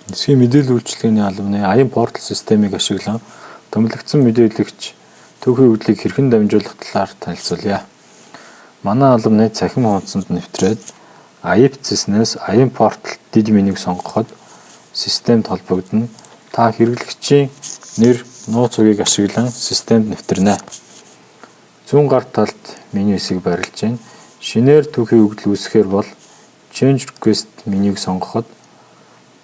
Эсгийн мэдээлэл үйлчилгээний албаны аян портал системийг ашиглан томилогдсон мэдээлэгч түүхийн өгдлийг хэрхэн дамжуулах талаар танилцуулъя. Манай албаны цахим хуудсанд нэвтрээд АИП-ЦИС-нээс аян портал дид менюг сонгоход системд холбогдно. Та хэрэглэгчийн нэр, нууц үгийг ашиглан системд нэвтрэнэ. Зүүн гар талд меню хэсэг барилж байна. Шинээр түүхийн өгдөл үүсгэхээр бол Change Request менюг сонгоход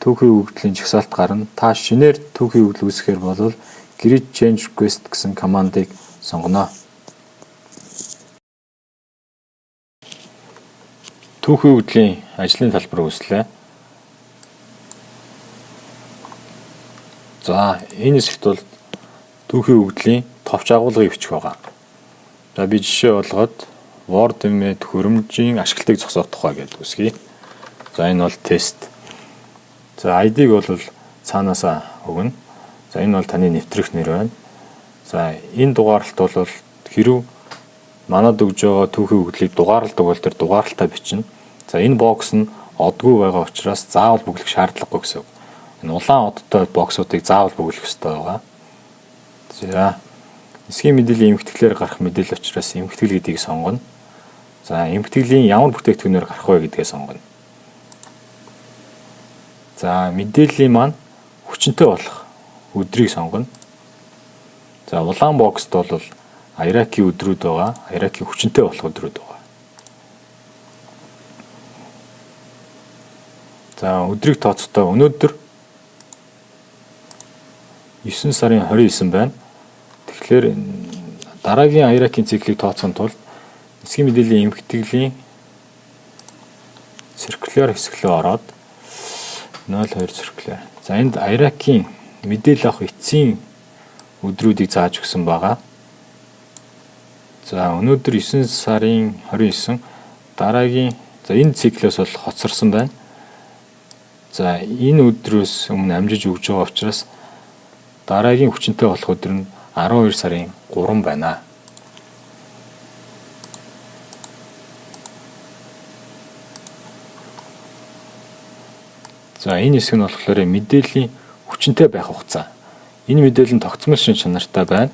түүхийн өгдлийн жагсаалт гарна. Та шинээр түүхийн өгдөл үүсгэхээр бол Grid Change Request гэсэн командыг сонгоно. Түүхийн өгдлийн ажлын талбар үүслээ. За, энэ хэсэгт бол түүхийн өгдлийн товч агуулгыг бичих байгаа. За, би жишээ болгоод Word эмэд хөрөмжийн ашиглалтыг зогсоох тухай гэдэг үсгий. За, энэ бол тест. За, ID-г бол цаанаасаа өгнө. За, энэ бол таны нэвтрэх нэр байна. За, энэ дугаарлалт бол хэрв манад өгж байгаа түүхийн өгдлийг дугаарладаг бол тэр дугаарлалтаа бичнэ. За, энэ бокс нь одгүй байгаа учраас заавал бүглэх шаардлагагүй гэсэн үг. Энэ улаан одтой боксуудыг заавал бүглэх ёстой байгаа. За, эсгийн мэдээллийн эмхэтгэлээр гарах мэдээлэл учраас эмхэтгэл гэдгийг сонгоно. За, эмхэтгэлийн ямар бүтээгдэхүүнээр гарах вэ гэдгээ сонгоно. За, мэдээллийн маань хүчинтэй болох өдрийг сонгоно. За, улаан боксд бол Iraq-ийн өдрүүд байгаа. Iraq-ийн хүчинтэй болох өдрүүд байгаа. За, өдрийг тооцохдоо өнөөдөр 9 сарын 29 байна. Тэгэхээр дараагийн Iraq-ийн циклийг тооцохын тулд эсгийн мэдээллийн эмхэтгэлийн циркуляр хэсглөө ороод 02 циркуляр. За, энд Iraq-ийн мэдээлэл авах эцсийн өдрүүдийг зааж өгсөн байгаа. За, өнөөдөр 9 сарын 29 дараагийн энэ циклээс бол хоцорсон байна. За, энэ өдрөөс өмнө амжиж өгж байгаа учраас дараагийн хүчинтэй болох өдөр нь 12 сарын 3 байна. За, энэ хэсэг нь болохоор мэдээллийн хүчинтэй байх хугацаа. Энэ мэдээлэл нь тогтмол шин чанартай байна.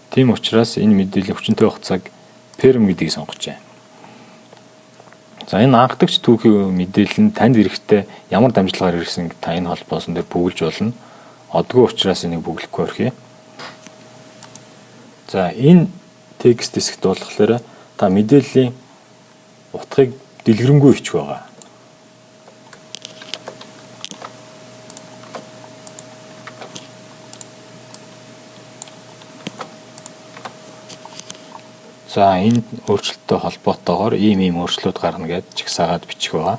Тийм учраас энэ мэдээллийн хүчинтэй хугацааг perm гэдгийг сонгож байна. За, энэ анхдагч түүхийн мэдээлэл нь танд эрэхтэй ямар дамжлагаар ирсэн та энэ холбоосон дээр бүгэлж болно. Одгүй учраас энийг бүглэхгүй орхиё. За, энэ текст хэсэгт болохоор та мэдээллийн утгыг дэлгэрэнгүй бичих байгаа. За, энэ өөрчлөлттэй холбоотойгоор ийм өөрчлөлт гарна гэж чагсаагаад бичих байгаа.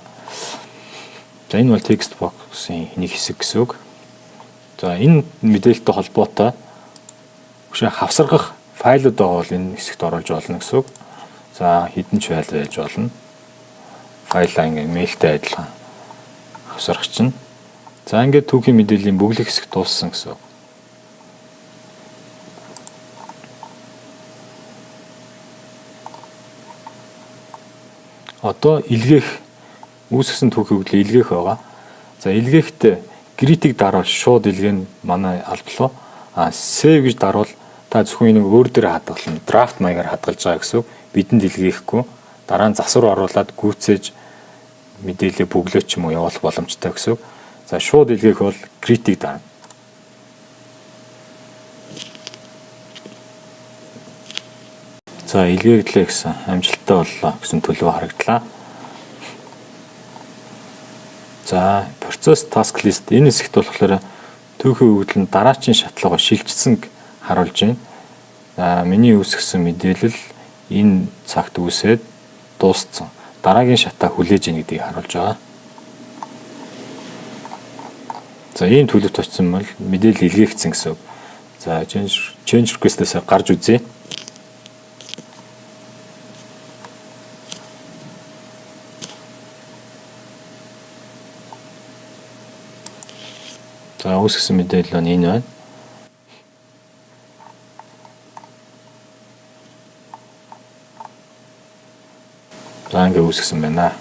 За, энэ бол текст боксын нэг хэсэг гэсэн үг. За, энэ мэдээлэлтэй холбоотой хавсаргах файлууд байгаа бол энэ хэсэгт оруулж болно гэсэн үг. За, хідэн ч файл байж болно. Файлаа ингээ мэйлтэй адилхан хавсарах чинь. За, ингээд түүхийн мэдээллийн бүглэх хэсэг дууссан гэсэн үг. Одоо илгээх үүсгэсэн түүхийн өгдлийг илгээх байгаа. За, илгээхдээ гритийг даруул шууд илгээн манай албалуу. Save гэж даруул та зөвхөн энийг өөр дээр хадгална. Драфт маягаар хадгалж байгаа гэсэн үг. Бидэнд илгээхгүй дараа нь засвар оруулаад гүйцээж мэдээлэл бүглөө ч юм уу явуулах боломжтой гэсэн үг. За, шууд илгээх бол гритийг дарна. За, илгээглээ гэсэн амжилттай боллоо гэсэн төлөв харагдлаа. За, процесс task list энэ хэсэгт болохоор түүхийн өгдөл нь дараачийн шатлалгаа шилжсэн харуулж байна. За, миний үүсгэсэн мэдээлэл энэ цагт үүсээд дууссан. Дараагийн шатаа хүлээж ийн гэдгийг харуулж байгаа. За, ийм төлөвт очсон бол мэдээлэл илгээгдсэн гэсэн үг. За, change request-ээс гарч үзье. За, үүсгэсэн мэдээлэл нь энэ байна. За, ингээ үүсгэсэн байна.